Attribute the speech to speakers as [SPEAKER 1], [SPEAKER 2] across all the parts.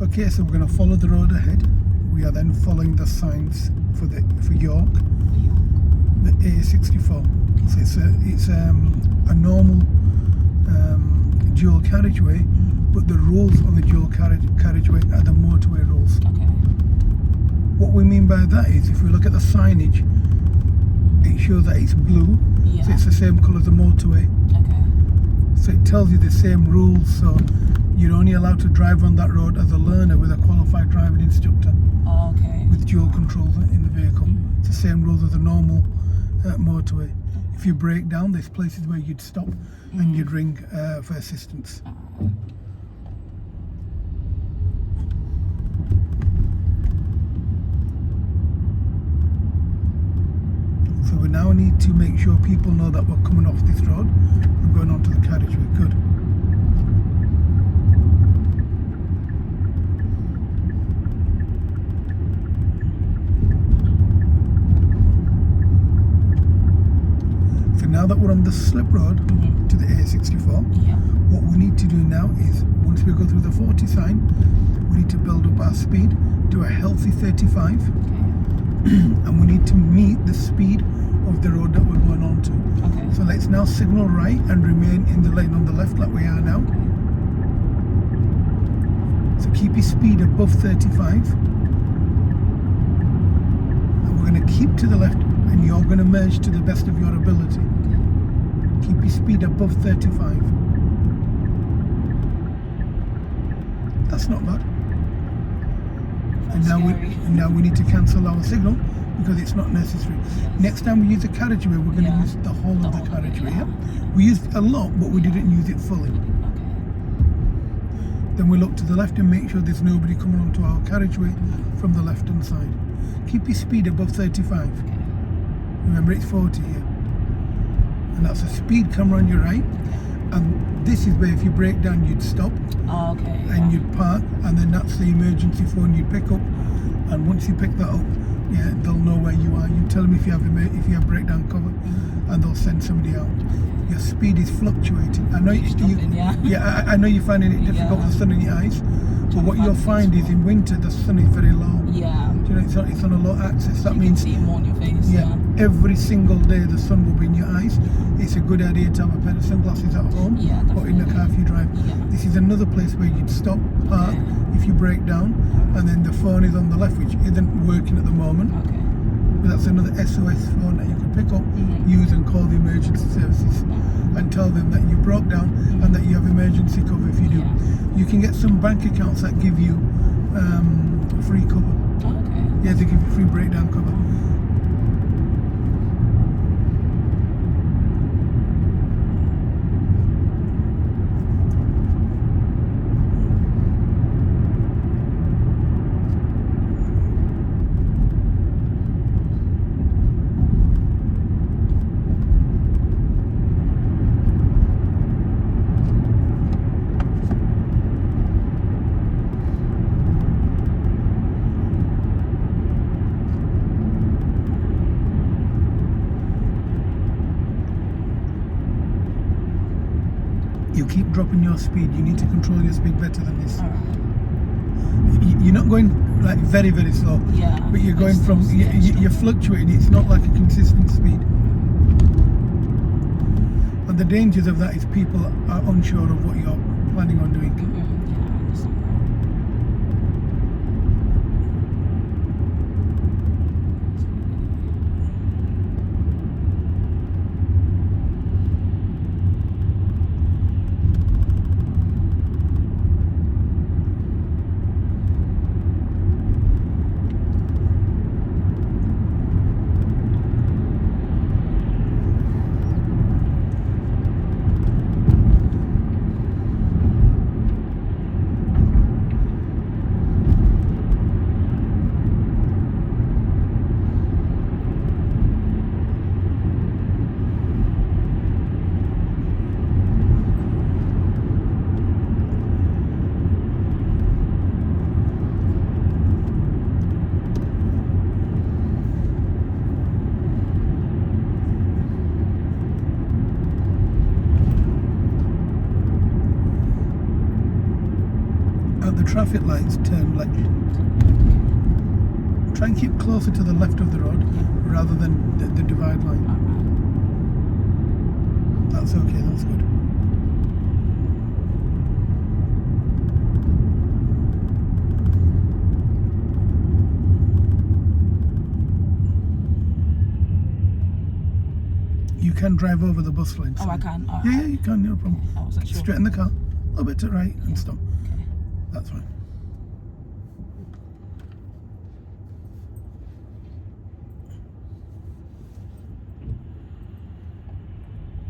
[SPEAKER 1] Okay, so we're going to follow the road ahead. We are then following the signs for York, the A64. So it's a normal dual carriageway, but the rules on the dual carriageway are the motorway rules.
[SPEAKER 2] Okay.
[SPEAKER 1] What we mean by that is, if we look at the signage, it shows that it's blue, so it's the same colour as the motorway.
[SPEAKER 2] Okay.
[SPEAKER 1] So it tells you the same rules. So you're only allowed to drive on that road as a learner with a qualified driving instructor.
[SPEAKER 2] Okay.
[SPEAKER 1] With dual controls in the vehicle. It's the same rules as a normal motorway. If you break down, there's places where you'd stop and you'd ring for assistance. So we now need to make sure people know that we're coming off this road and going onto the carriageway. Good. So now that we're on the slip road to the A64, what we need to do now is, once we go through the 40 sign, we need to build up our speed to a healthy 35. And we need to meet the speed of the road that we're going on to.
[SPEAKER 2] Okay.
[SPEAKER 1] So let's now signal right and remain in the lane on the left like we are now. So keep your speed above 35. And we're going to keep to the left and you're going to merge to the best of your ability. Keep your speed above 35. That's not bad. And now we need to cancel our signal because it's not necessary. Next time we use the carriageway, we're going to use the whole of the carriageway. We used a lot, but we didn't use it fully. Then we look to the left and make sure there's nobody coming onto our carriageway from the left hand side. Keep your speed above 35. Remember, it's 40 here. And that's a speed camera on your right. And this is where if you break down, you'd stop. And you'd park, and then that's the emergency phone you'd pick up. And once you pick that up, they'll know where you are. You tell them if you have breakdown cover, and they'll send somebody out. Your speed is fluctuating. I know I know you're finding it difficult with the sun in your eyes, but what you'll find is in winter the sun is very low. You know, it's on a low axis. That means
[SPEAKER 2] see more on your face.
[SPEAKER 1] Every single day the sun will be in your eyes. It's a good idea to have a pair of sunglasses at home or in the car if you drive. This is another place where you'd stop, park if you break down, and then the phone is on the left, which isn't working at the moment. But that's another SOS phone that you can pick up, use and call the emergency services and tell them that you broke down and that you have emergency cover if you do. You can get some bank accounts that give you free cover. They give you free breakdown cover. You keep dropping your speed. You need to control your speed better than this. You're not going like very, very slow, but you're going from, you're fluctuating. It's not like a consistent speed. And the dangers of that is people are unsure of what you're planning on doing. got the traffic lights, turn left. Try and keep closer to the left of the road rather than the divide line. That's okay, that's good. You can drive over the bus lane.
[SPEAKER 2] Oh, I can? Oh,
[SPEAKER 1] yeah, you can, no problem.
[SPEAKER 2] I wasn't sure.
[SPEAKER 1] Straighten the car, a little bit to right and stop.
[SPEAKER 2] Okay.
[SPEAKER 1] That's fine.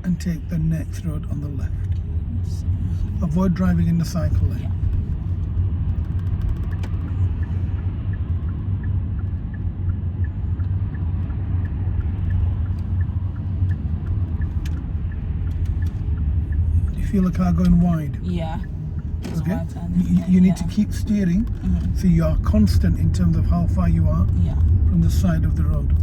[SPEAKER 1] And take the next road on the left. Avoid driving in the cycle lane.
[SPEAKER 2] Yeah.
[SPEAKER 1] Do you feel the car going wide?
[SPEAKER 2] Yeah. It's
[SPEAKER 1] Okay.
[SPEAKER 2] wide turn, isn't it?
[SPEAKER 1] You need
[SPEAKER 2] Yeah.
[SPEAKER 1] to keep steering so you are constant in terms of how far you are
[SPEAKER 2] Yeah.
[SPEAKER 1] from the side of the road.